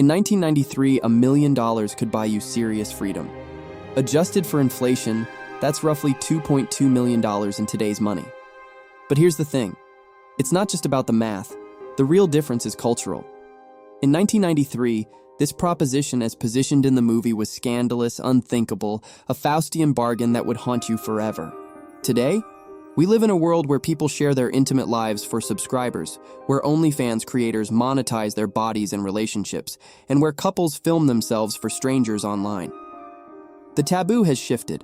In 1993, $1 million could buy you serious freedom. Adjusted for inflation, that's roughly $2.2 million in today's money. But here's the thing. It's not just about the math. The real difference is cultural. In 1993, this proposition as positioned in the movie was scandalous, unthinkable, a Faustian bargain that would haunt you forever. Today, we live in a world where people share their intimate lives for subscribers, where OnlyFans creators monetize their bodies and relationships, and where couples film themselves for strangers online. The taboo has shifted.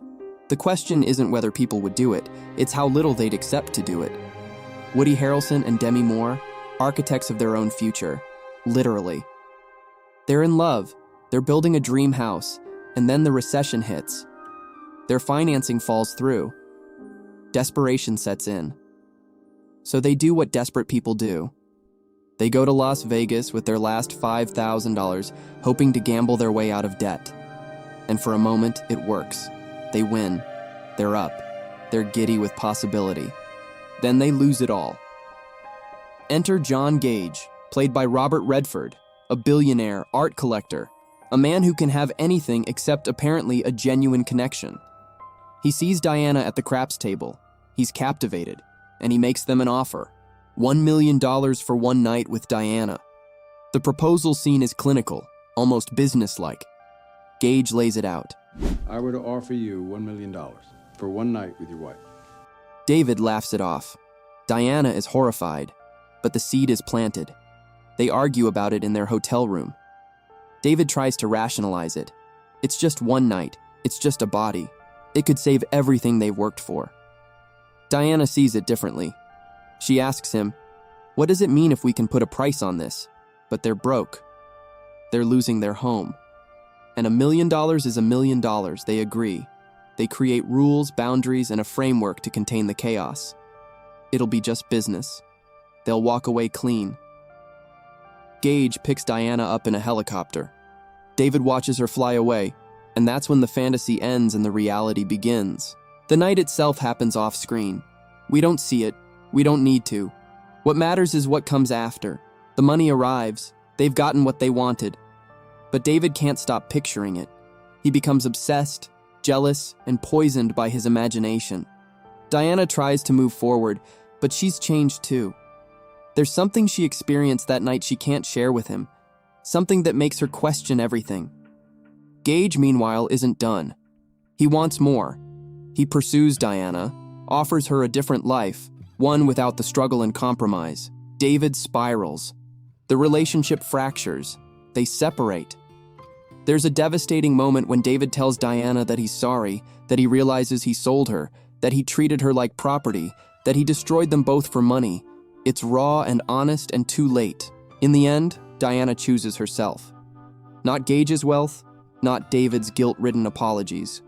The question isn't whether people would do it, it's how little they'd accept to do it. Woody Harrelson and Demi Moore, architects of their own future, literally. They're in love, they're building a dream house, and then the recession hits. Their financing falls through. Desperation sets in. So they do what desperate people do. They go to Las Vegas with their last $5,000, hoping to gamble their way out of debt. And for a moment, it works. They win. They're up. They're giddy with possibility. Then they lose it all. Enter John Gage, played by Robert Redford, a billionaire art collector, a man who can have anything except apparently a genuine connection. He sees Diana at the craps table. He's captivated, and he makes them an offer. $1 million for one night with Diana. The proposal scene is clinical, almost businesslike. Gage lays it out. I were to offer you $1 million for one night with your wife. David laughs it off. Diana is horrified, but the seed is planted. They argue about it in their hotel room. David tries to rationalize it. It's just one night. It's just a body. It could save everything they've worked for. Diana sees it differently. She asks him, "What does it mean if we can put a price on this?" But they're broke. They're losing their home. And $1 million is $1 million, they agree. They create rules, boundaries, and a framework to contain the chaos. It'll be just business. They'll walk away clean. Gage picks Diana up in a helicopter. David watches her fly away, and that's when the fantasy ends and the reality begins. The night itself happens off-screen. We don't see it. We don't need to. What matters is what comes after. The money arrives. They've gotten what they wanted. But David can't stop picturing it. He becomes obsessed, jealous, and poisoned by his imagination. Diana tries to move forward, but she's changed too. There's something she experienced that night she can't share with him, something that makes her question everything. Gage, meanwhile, isn't done. He wants more. He pursues Diana, offers her a different life, one without the struggle and compromise. David spirals. The relationship fractures. They separate. There's a devastating moment when David tells Diana that he's sorry, that he realizes he sold her, that he treated her like property, that he destroyed them both for money. It's raw and honest and too late. In the end, Diana chooses herself. Not Gage's wealth, not David's guilt-ridden apologies.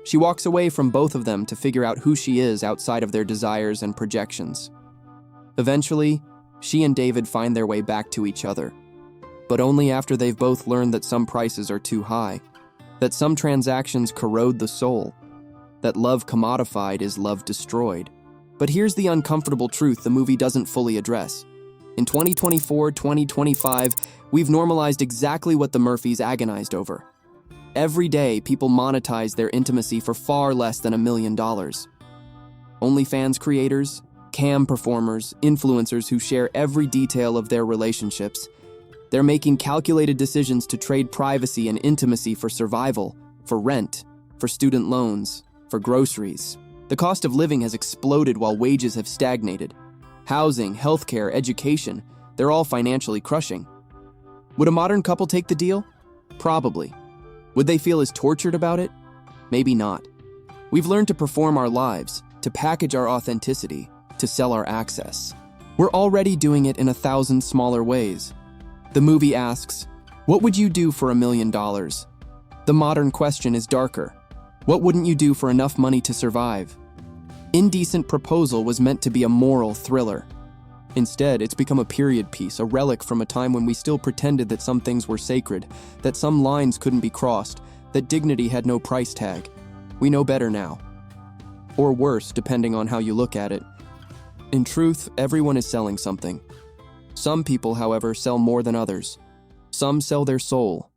She walks away from both of them to figure out who she is outside of their desires and projections. Eventually, she and David find their way back to each other, but only after they've both learned that some prices are too high, that some transactions corrode the soul, that love commodified is love destroyed. But here's the uncomfortable truth the movie doesn't fully address. In 2024, 2025, we've normalized exactly what the Murphys agonized over. Every day, people monetize their intimacy for far less than $1 million. OnlyFans creators, cam performers, influencers who share every detail of their relationships. They're making calculated decisions to trade privacy and intimacy for survival, for rent, for student loans, for groceries. The cost of living has exploded while wages have stagnated. Housing, healthcare, education, they're all financially crushing. Would a modern couple take the deal? Probably. Would they feel as tortured about it? Maybe not. We've learned to perform our lives, to package our authenticity, to sell our access. We're already doing it in 1,000 smaller ways. The movie asks, what would you do for $1 million? The modern question is darker. What wouldn't you do for enough money to survive? Indecent Proposal was meant to be a moral thriller. Instead, it's become a period piece, a relic from a time when we still pretended that some things were sacred, that some lines couldn't be crossed, that dignity had no price tag. We know better now. Or worse, depending on how you look at it. In truth, everyone is selling something. Some people, however, sell more than others. Some sell their soul,